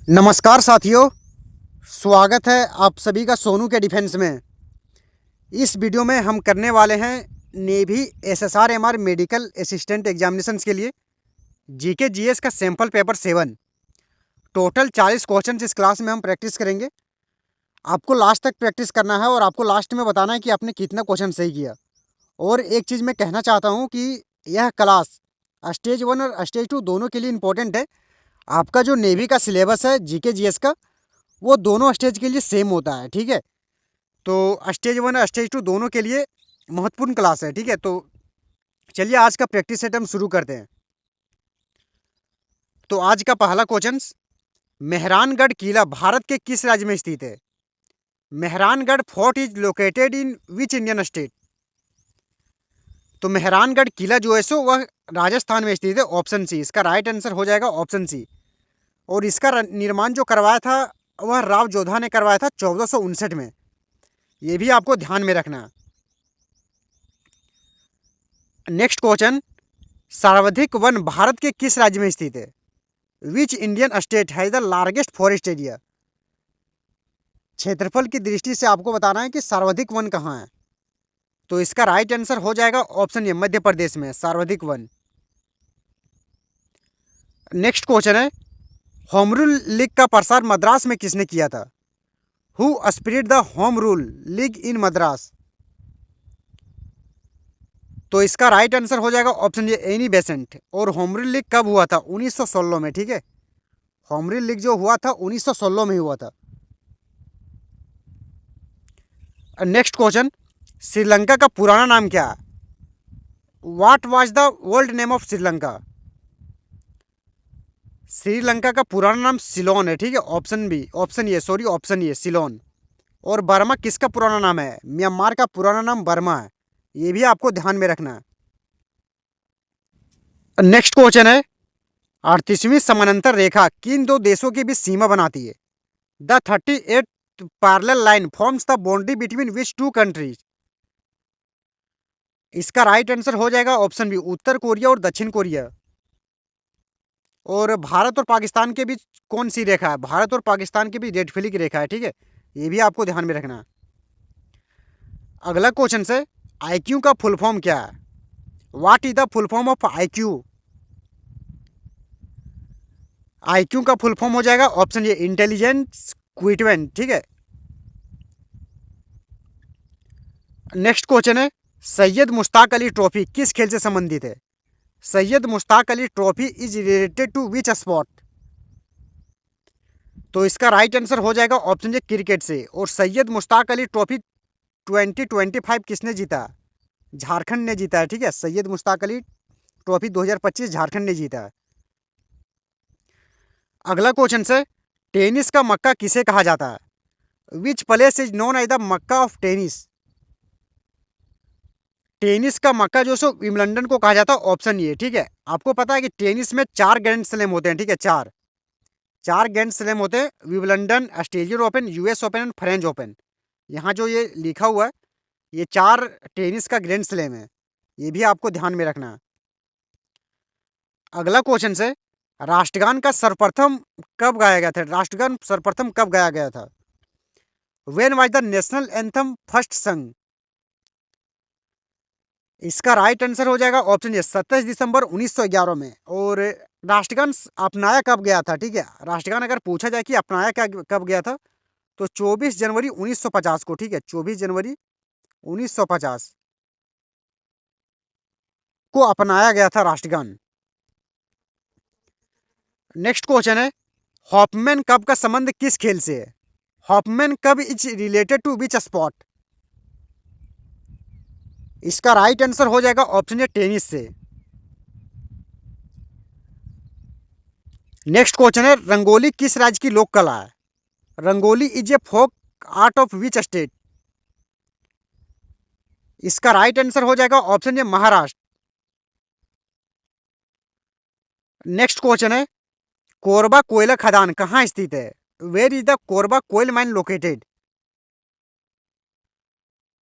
नमस्कार साथियों, स्वागत है आप सभी का सोनू के डिफेंस में। इस वीडियो में हम करने वाले हैं navy SSR-MR medical assistant examinations के लिए जीके जीएस का सैंपल पेपर 7। टोटल 40 क्वेश्चन इस क्लास में हम प्रैक्टिस करेंगे। आपको लास्ट तक प्रैक्टिस करना है और आपको लास्ट में बताना है कि आपने कितना क्वेश्चन सही किया। और एक चीज़ मैं कहना चाहता हूँ कि यह क्लास स्टेज 1 और स्टेज 2 दोनों के लिए इम्पोर्टेंट है। आपका जो नेवी का सिलेबस है जीके जीएस का, वो दोनों स्टेज के लिए सेम होता है, ठीक है। तो स्टेज 1 और स्टेज 2 दोनों के लिए महत्वपूर्ण क्लास है, ठीक है। तो चलिए आज का प्रैक्टिस सेट हम शुरू करते हैं। तो आज का पहला क्वेश्चन, मेहरानगढ़ किला भारत के किस राज्य में स्थित है? Mehrangarh fort is located in which Indian state? तो मेहरानगढ़ किला जो है सो वह राजस्थान में स्थित है, ऑप्शन सी इसका राइट आंसर हो जाएगा, ऑप्शन सी। और इसका निर्माण जो करवाया था वह राव जोधा ने करवाया था 1459 में। ये भी आपको ध्यान में रखना। नेक्स्ट क्वेश्चन, सर्वाधिक वन भारत के किस राज्य में स्थित है? Which Indian state has the largest forest area? क्षेत्रफल की दृष्टि से आपको बताना है कि सर्वाधिक वन कहाँ है। तो इसका राइट आंसर हो जाएगा ऑप्शन ए, मध्य प्रदेश में सर्वाधिक वन। नेक्स्ट क्वेश्चन है, होम रूल लीग का प्रसार मद्रास में किसने किया था? Who spread the home rule league in Madras? तो इसका राइट आंसर हो जाएगा ऑप्शन ए, एनी बेसेंट। और होम रूल लीग कब हुआ था? 1916 में, ठीक है। होम रूल लीग जो हुआ था 1916 में हुआ था। नेक्स्ट क्वेश्चन, श्रीलंका का पुराना नाम क्या है? What was the old name of Sri Lanka? Sri Lanka का पुराना नाम सिलोन है, ठीक है। Option B, option A, sorry option A Ceylon. और बर्मा किसका पुराना नाम है? म्यांमार का पुराना नाम बर्मा है। ये भी आपको ध्यान में रखना है। नेक्स्ट क्वेश्चन है, 38वीं समानांतर रेखा किन दो देशों के बीच सीमा बनाती है? The 38 parallel line forms the boundary between which two countries? इसका राइट आंसर हो जाएगा ऑप्शन बी, उत्तर कोरिया और दक्षिण कोरिया। और भारत और पाकिस्तान के बीच कौन सी रेखा है? भारत और पाकिस्तान के बीच रेड फिली की रेखा है, ठीक है। ये भी आपको ध्यान में रखना है। अगला क्वेश्चन से, आईक्यू का फुल फॉर्म क्या है? What is the full form of IQ? IQ का फुल फॉर्म हो जाएगा ऑप्शन ए, इंटेलिजेंस क्विटमेंट, ठीक है। नेक्स्ट क्वेश्चन है, सैयद मुश्ताक अली ट्रॉफी किस खेल से संबंधित है? Syed Mushtaq Ali trophy is related to which sport? तो इसका राइट आंसर हो जाएगा ऑप्शन ए, क्रिकेट से। और सैयद मुश्ताक अली ट्रॉफी 2025 किसने जीता? झारखंड ने जीता है, ठीक है। सैयद मुश्ताक अली ट्रॉफी 2025 झारखंड ने जीता है। अगला क्वेश्चन से, टेनिस का मक्का किसे कहा जाता है? Which place is known as the Mecca of tennis? Tennis का मक्का जो सो विंबलडन को कहा जाता है, ऑप्शन ये, ठीक है। आपको पता है कि टेनिस में 4 ग्रैंड स्लैम होते हैं, ठीक है। चार ग्रैंड स्लैम होते हैं, Wimbledon, Australian open, US open and French open. यहाँ जो ये लिखा हुआ है, ये 4 टेनिस का ग्रैंड स्लैम है। ये भी आपको ध्यान में रखना है। अगला क्वेश्चन से, राष्ट्रगान का सर्वप्रथम कब गाया गया था? राष्ट्रगान सर्वप्रथम कब गाया गया था? When was the national anthem first संग? इसका राइट आंसर हो जाएगा ऑप्शन ए, 27 दिसंबर 1911 में। और राष्ट्रगान अपनाया कब गया था, ठीक है। राष्ट्रगान अगर पूछा जाए कि अपनाया कब गया था, तो 24 जनवरी 1950 को, ठीक है। 24 जनवरी 1950 को अपनाया गया था राष्ट्रगान। नेक्स्ट क्वेश्चन है, हॉपमैन कप का संबंध किस खेल से है? Hopman cup is related to which sport? इसका राइट आंसर हो जाएगा ऑप्शन ए, टेनिस से। नेक्स्ट क्वेश्चन है, रंगोली किस राज्य की लोक कला है? Rangoli is a folk art of which state? इसका राइट आंसर हो जाएगा option A, Maharashtra. Next question है, कोरबा कोयला खदान कहाँ स्थित है? Where is the Korba coal mine located?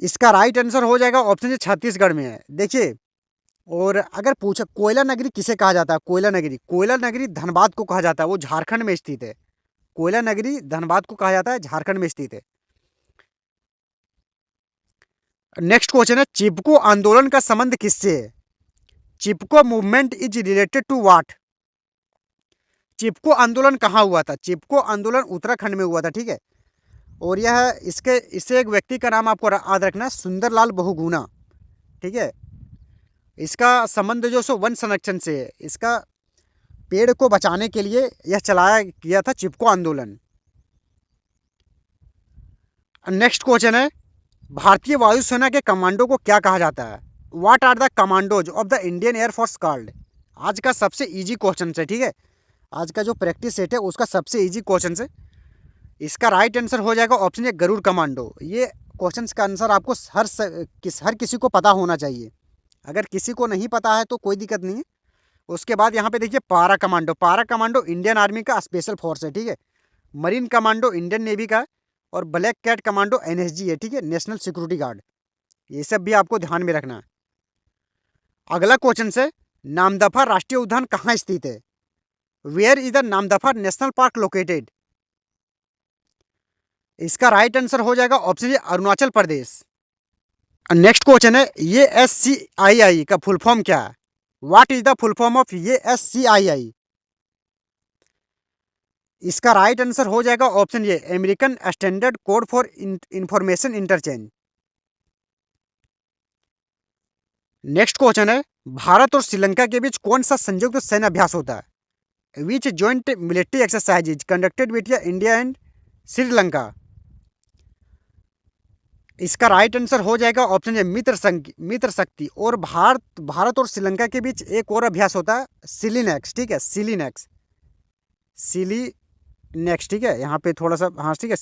इसका राइट आंसर हो जाएगा ऑप्शन ए, छत्तीसगढ़ में है, देखिए। और अगर पूछा कोयला नगरी किसे कहा जाता है? कोयला नगरी धनबाद को कहा जाता है, वो झारखंड में स्थित है। कोयला नगरी धनबाद को कहा जाता है, झारखंड में स्थित है। नेक्स्ट क्वेश्चन है, चिपको आंदोलन का संबंध किससे है? Chipko movement is related to what? Chipko आंदोलन कहाँ हुआ था? चिपको आंदोलन उत्तराखंड में हुआ था, ठीक है। और यह इससे एक व्यक्ति का नाम आपको याद रखना है, सुंदरलाल बहुगुणा, ठीक है। इसका संबंध जो सो वन संरक्षण से है। इसका पेड़ को बचाने के लिए यह चलाया गया था चिपको आंदोलन। नेक्स्ट क्वेश्चन है, भारतीय वायुसेना के कमांडो को क्या कहा जाता है? What are the commandos of the Indian air force called? आज का सबसे इजी क्वेश्चन है, ठीक है। आज का जो प्रैक्टिस सेट है उसका सबसे इजी क्वेश्चन है। इसका राइट आंसर हो जाएगा ऑप्शन ए, गरुड़ कमांडो। ये क्वेश्चन का आंसर आपको हर किसी को पता होना चाहिए। अगर किसी को नहीं पता है तो कोई दिक्कत नहीं है। उसके बाद यहाँ पे देखिए पारा कमांडो। पारा कमांडो इंडियन आर्मी का स्पेशल फोर्स है, ठीक है। मरीन कमांडो इंडियन नेवी का है। और ब्लैक कैट कमांडो एनएसजी है, ठीक है, नेशनल सिक्योरिटी गार्ड। ये सब भी आपको ध्यान में रखना है। अगला क्वेश्चन से, नामदफा राष्ट्रीय उद्यान कहाँ स्थित है? Where is the Namdapha national park located? इसका राइट आंसर हो जाएगा option A, Arunachal Pradesh. Next question है, ये SCII का फुल फॉर्म क्या है? What is the full form of ये SCII? इसका राइट आंसर हो जाएगा option A, American standard code for information interchange. Next question है, भारत और श्रीलंका के बीच कौन सा संयुक्त सैन्य अभ्यास होता है? Which joint military exercise is conducted between India and Sri Lanka? इसका राइट आंसर हो जाएगा ऑप्शन ए, मित्र शक्ति। और भारत और श्रीलंका के बीच एक और अभ्यास होता है, सिलीनेक्स, ठीक है, सिलीनेक्स, ठीक है। यहाँ पे थोड़ा सा, हाँ ठीक है,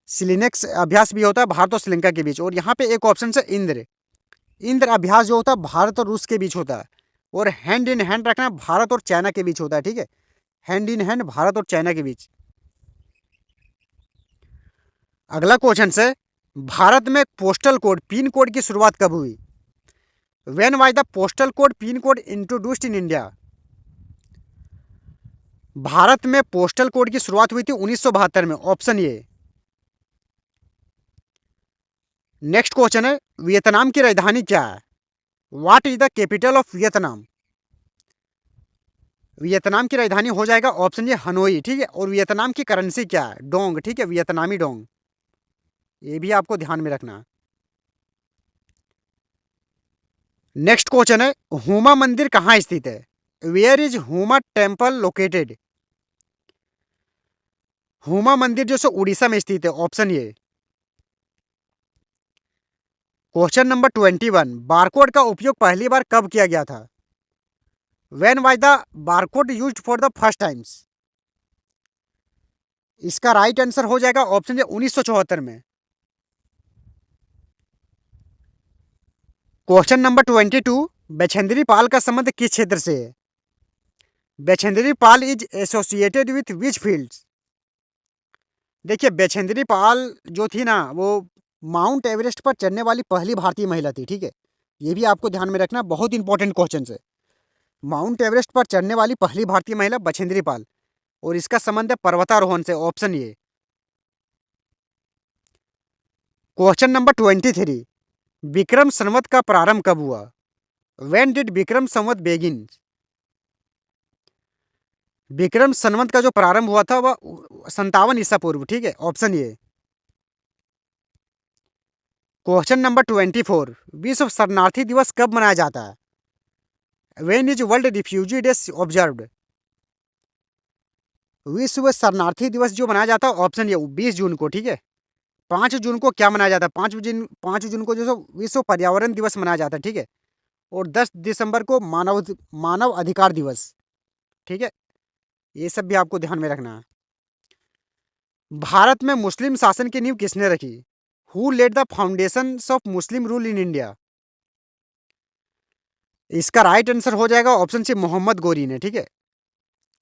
सिलीनेक्स अभ्यास भी होता है भारत और श्रीलंका के बीच। और यहाँ पे एक ऑप्शन है इंद्र अभ्यास, जो होता है भारत और रूस के बीच होता है। और हैंड इन हैंड रखना भारत और चाइना के बीच होता है, ठीक है, हैंड इन हैंड भारत और चाइना के बीच। अगला क्वेश्चन है, भारत में पोस्टल कोड पिन कोड की शुरुआत कब हुई? When was the postal code pin code introduced in India? Bharat में पोस्टल कोड की शुरुआत हुई थी 1972 में, ऑप्शन ए। नेक्स्ट क्वेश्चन है, वियतनाम की राजधानी क्या है? What is the capital of Vietnam? Vietnam की राजधानी हो जाएगा ऑप्शन ए, हनोई, ठीक है। और वियतनाम की करेंसी क्या है? डोंग, ठीक है, वियतनामी डोंग। ये भी आपको ध्यान में रखना है। नेक्स्ट क्वेश्चन है, हुमा मंदिर कहाँ स्थित है? Where is Huma temple located? Huma मंदिर जो सो उड़ीसा में स्थित है, option A. Question number 21, barcode का उपयोग पहली बार कब किया गया था? When was the barcode used for the first times? इसका राइट आंसर हो जाएगा ऑप्शन ए, 1974 में। क्वेश्चन नंबर 22, बेछंदरी पाल का संबंध किस क्षेत्र से है? Bachendri Pal is associated with which fields? देखिए बेछंदरी पाल जो थी ना, वो माउंट एवरेस्ट पर चढ़ने वाली पहली भारतीय महिला थी, ठीक है। ये भी आपको ध्यान में रखना, बहुत इंपॉर्टेंट क्वेश्चन है। माउंट एवरेस्ट पर चढ़ने वाली पहली भारतीय महिला बछेंद्री पाल। और इसका संबंध है पर्वतारोहण से, option A. Question number 23, Vikram Samvat का प्रारंभ कब हुआ? When did Vikram Samvat begin? Vikram Samvat का जो प्रारंभ हुआ था वह 57 ईसा पूर्व, ठीक है, ऑप्शन ए। क्वेश्चन नंबर 24, विश्व शरणार्थी दिवस कब मनाया जाता है? When is world refugee day observed? विश्व शरणार्थी दिवस जो मनाया जाता है, ऑप्शन ए, 20 जून को, ठीक है। 5 जून को क्या मनाया जाता है? 5 जून को जो विश्व पर्यावरण दिवस मनाया जाता है, ठीक है। और 10 दिसंबर को मानव अधिकार दिवस, ठीक है। ये सब भी आपको ध्यान में रखना है। भारत में मुस्लिम शासन की नींव किसने रखी? Who led the foundation of Muslim rule in India? इसका राइट आंसर हो जाएगा ऑप्शन सी, मोहम्मद गोरी ने, ठीक है।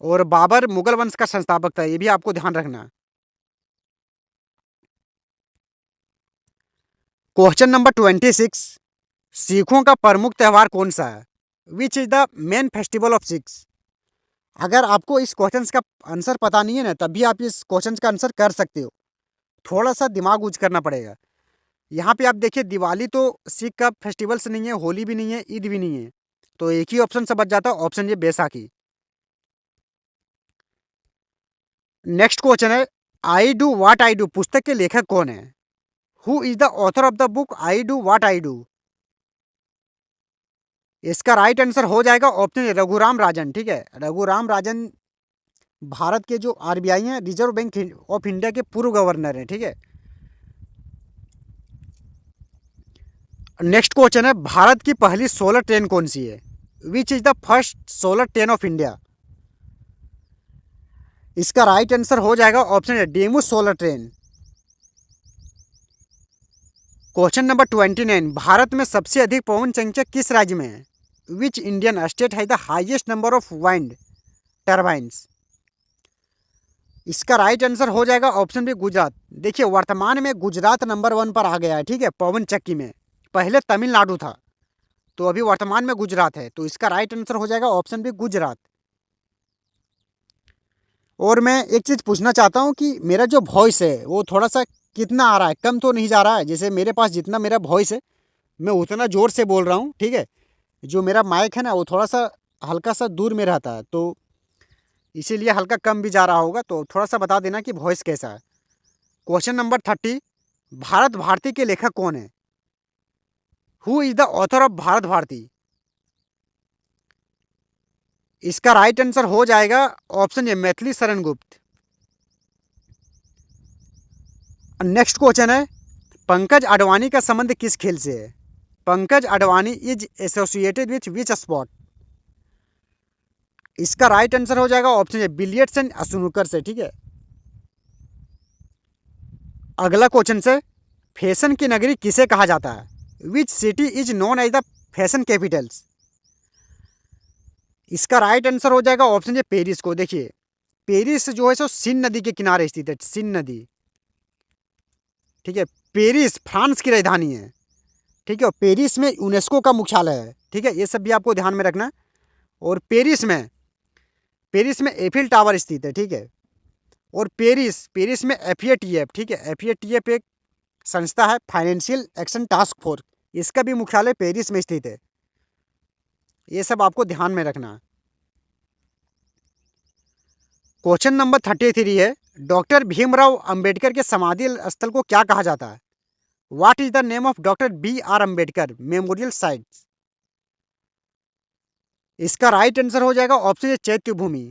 और बाबर मुगल वंश का संस्थापक था, ये भी आपको ध्यान रखना है। क्वेश्चन नंबर 26, सिखों का प्रमुख त्योहार कौन सा है? Which is the main festival of Sikhs? अगर आपको इस क्वेश्चन का आंसर पता नहीं है ना, तब भी आप इस क्वेश्चन का आंसर कर सकते हो। थोड़ा सा दिमाग यूज करना पड़ेगा। यहाँ पे आप देखिए, दिवाली तो सिख का फेस्टिवल्स नहीं है, होली भी नहीं है, ईद भी नहीं है, तो एक ही ऑप्शन से बच जाता है, ऑप्शन ये बैसाखी। नेक्स्ट क्वेश्चन है, I do what I do पुस्तक के लेखक कौन है? Who is the author of the book I do what I do? इसका राइट आंसर हो जाएगा ऑप्शन रघुराम राजन। ठीक है, रघुराम राजन भारत के जो आरबीआई हैं, रिजर्व बैंक ऑफ इंडिया के पूर्व गवर्नर हैं। ठीक है। नेक्स्ट क्वेश्चन है, भारत की पहली सोलर ट्रेन कौन सी है? Which is the first solar train of India? इसका राइट आंसर हो जाएगा ऑप्शन है DEMU solar train. Question number 29, Bharat में सबसे अधिक पवन संख्या किस राज्य में है? Which Indian state has the highest number of wind turbines? इसका राइट आंसर हो जाएगा ऑप्शन बी गुजरात। देखिए, वर्तमान में गुजरात नंबर 1 पर आ गया है। ठीक है, पवन चक्की में। पहले तमिलनाडु था, तो अभी वर्तमान में गुजरात है, तो इसका राइट आंसर हो जाएगा ऑप्शन बी गुजरात। और मैं एक चीज़ पूछना चाहता हूँ कि मेरा जो वॉइस है वो थोड़ा सा कितना आ रहा है, कम तो नहीं जा रहा है? जैसे मेरे पास जितना मेरा वॉइस है, मैं उतना ज़ोर से बोल रहा हूँ। ठीक है, जो मेरा माइक है ना, वो थोड़ा सा हल्का सा दूर में रहता है, तो इसीलिए हल्का कम भी जा रहा होगा। तो थोड़ा सा बता देना कि वॉइस कैसा है। क्वेश्चन नंबर 30, भारत भारती के लेखक कौन है? Who is the author of Bharat Bharati? इसका राइट आंसर हो जाएगा ऑप्शन ए मैथिली शरण गुप्त। नेक्स्ट क्वेश्चन है, पंकज अडवाणी का संबंध किस खेल से है? Pankaj Advani is associated with which sport? इसका राइट आंसर हो जाएगा option A billiards and snooker से। ठीक है। अगला क्वेश्चन से, फैशन की नगरी किसे कहा जाता है? Which city is known as the fashion capitals? इसका राइट आंसर हो जाएगा ऑप्शन ए पेरिस को। देखिए, पेरिस जो है सो सिन नदी के किनारे स्थित है, सिन नदी। ठीक है, पेरिस फ्रांस की राजधानी है। ठीक है, और पेरिस में यूनेस्को का मुख्यालय है। ठीक है, ये सब भी आपको ध्यान में रखना है। और पेरिस में एफिल टावर स्थित है। ठीक है, और पेरिस में एफएटीएफ। ठीक है, एफएटीएफ एक संस्था है, फाइनेंशियल एक्शन टास्क फोर्स, इसका भी मुख्यालय पेरिस में स्थित है। ये सब आपको ध्यान में रखना है। क्वेश्चन नंबर 33 है, डॉक्टर भीमराव अंबेडकर के समाधि स्थल को क्या कहा जाता है? What is the name of doctor BR Ambedkar memorial site? इसका राइट आंसर हो जाएगा ऑप्शन ए चैत्य भूमि।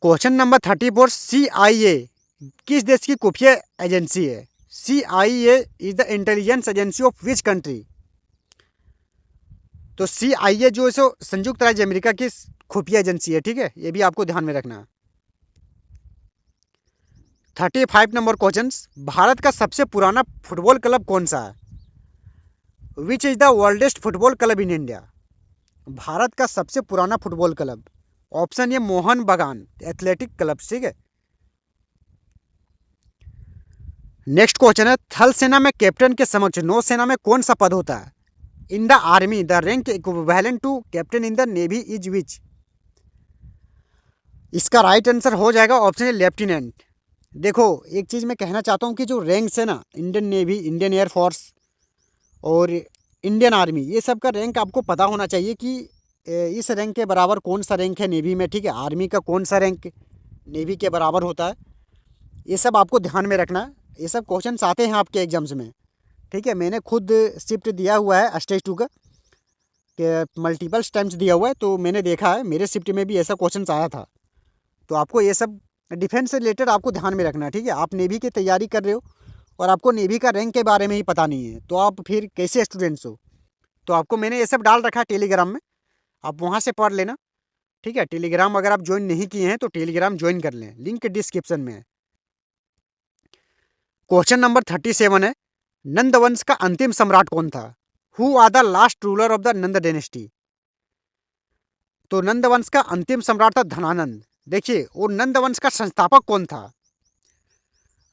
क्वेश्चन नंबर 34, CIA किस देश की खुफिया एजेंसी है? CIA is the intelligence agency of which country? तो CIA जो है सो संयुक्त राज्य अमेरिका की खुफिया एजेंसी है। ठीक है, ये भी आपको ध्यान में रखना है। 35 नंबर क्वेश्चन, भारत का सबसे पुराना फुटबॉल क्लब कौन सा है? Which is the oldest football club in India? भारत का सबसे पुराना football club, option A Mohun Bagan athletic club. ठीक है। नेक्स्ट क्वेश्चन है, थल सेना में कैप्टन के समक्ष नौसेना में कौन सा पद होता है? In the army the rank equivalent to captain in the navy is which? इसका राइट आंसर हो जाएगा ऑप्शन ए लेफ्टिनेंट। देखो, एक चीज़ मैं कहना चाहता हूँ कि जो रैंक्स है ना, इंडियन नेवी, इंडियन एयरफोर्स और इंडियन आर्मी, ये सब का रैंक आपको पता होना चाहिए कि इस रैंक के बराबर कौन सा रैंक है नेवी में। ठीक है, आर्मी का कौन सा रैंक नेवी के बराबर होता है, ये सब आपको ध्यान में रखना है। ये सब क्वेश्चन आते हैं आपके एग्जाम्स में। ठीक है, मैंने खुद शिफ्ट दिया हुआ है स्टेज 2 का, कि मल्टीपल टाइम्स दिया हुआ है, तो मैंने देखा है मेरे शिफ्ट में भी ऐसा क्वेश्चन आया था। तो आपको ये सब डिफेंस से रिलेटेड आपको ध्यान में रखना है। ठीक है, आप नेवी की तैयारी कर रहे हो और आपको नेवी का रैंक के बारे में ही पता नहीं है, तो आप फिर कैसे स्टूडेंट्स हो? तो आपको मैंने ये सब डाल रखा है टेलीग्राम में, आप वहाँ से पढ़ लेना। ठीक है, टेलीग्राम अगर आप ज्वाइन नहीं किए हैं तो टेलीग्राम ज्वाइन कर लें, लिंक डिस्क्रिप्शन में है। क्वेश्चन नंबर 37 है, नंद वंश का अंतिम सम्राट कौन था? Who are the last ruler of the Nanda dynasty? तो नंद वंश का अंतिम सम्राट था धनानंद। देखिए, और नंद वंश का संस्थापक कौन था?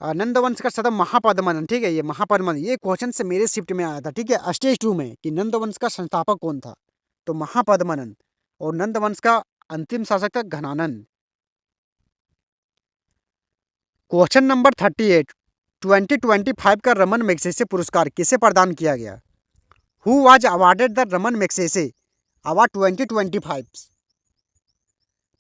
नंद वंश का सदम महापद्मनंद। ठीक है, ये महापद्मनंद, ये क्वेश्चन से मेरे शिफ्ट में आया था। ठीक है, स्टेज 2 में, कि नंद वंश का संस्थापक कौन था? तो महापद्मनंद। और नंद वंश का अंतिम शासक था घनानंद। क्वेश्चन नंबर 38, 2025 का रमन मैग्सेसे पुरस्कार किसे प्रदान किया गया? Who was awarded the Raman Magsaysay award 2025?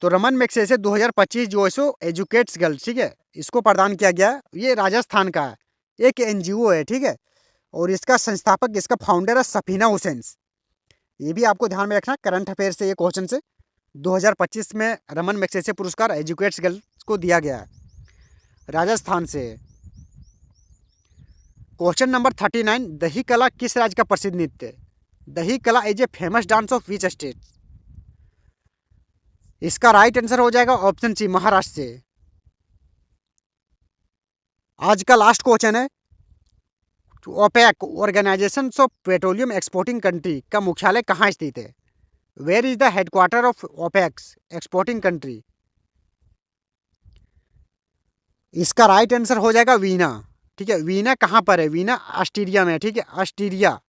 तो रमन मैग्सेसे 2025 जो है सो एजुकेट्स गर्ल्स, ठीक है, इसको प्रदान किया गया। ये राजस्थान का है, एक एनजीओ है, ठीक है, और इसका संस्थापक, इसका फाउंडर है सफीना हुसैन। ये भी आपको ध्यान में रखना, करंट अफेयर से ये क्वेश्चन से 2025 में रमन मैग्सेसे पुरस्कार एजुकेट्स गर्ल्स को दिया गया है, राजस्थान से। क्वेश्चन नंबर 39, दही कला किस राज्य का प्रसिद्ध नृत्य है? Dahi Kala is a famous dance of which state? इसका राइट आंसर हो जाएगा ऑप्शन सी, महाराष्ट्र से। आज का लास्ट क्वेश्चन है, OPEC organisation of petroleum exporting country का मुख्यालय कहाँ स्थित है? Where is the headquarter of OPEC's exporting country? इसका राइट आंसर हो जाएगा वीना, ठीक है। वीना कहाँ पर है? वीना ऑस्ट्रेलिया में है, ठीक है, ऑस्ट्रेलिया।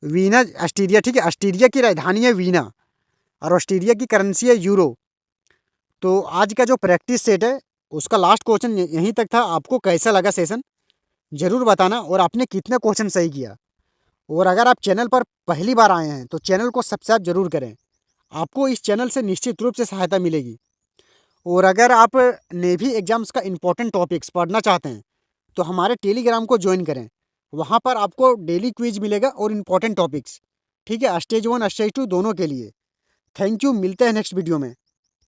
वीना ऑस्ट्रेलिया, ठीक है, ऑस्ट्रेलिया की राजधानी है वीना और ऑस्ट्रेलिया की करेंसी है यूरो। तो आज का जो प्रैक्टिस सेट है उसका लास्ट क्वेश्चन यहीं तक था। आपको कैसा लगा सेशन ज़रूर बताना, और आपने कितने क्वेश्चन सही किया। और अगर आप चैनल पर पहली बार आए हैं तो चैनल को सब्सक्राइब जरूर करें, आपको इस चैनल से निश्चित रूप से सहायता मिलेगी। और अगर आप नेवी एग्जाम्स का इंपॉर्टेंट टॉपिक्स पढ़ना चाहते हैं तो हमारे टेलीग्राम को ज्वाइन करें, वहाँ पर आपको डेली क्विज मिलेगा और इम्पॉर्टेंट टॉपिक्स, ठीक है, स्टेज 1 स्टेज 2 दोनों के लिए। थैंक यू, मिलते हैं नेक्स्ट वीडियो में।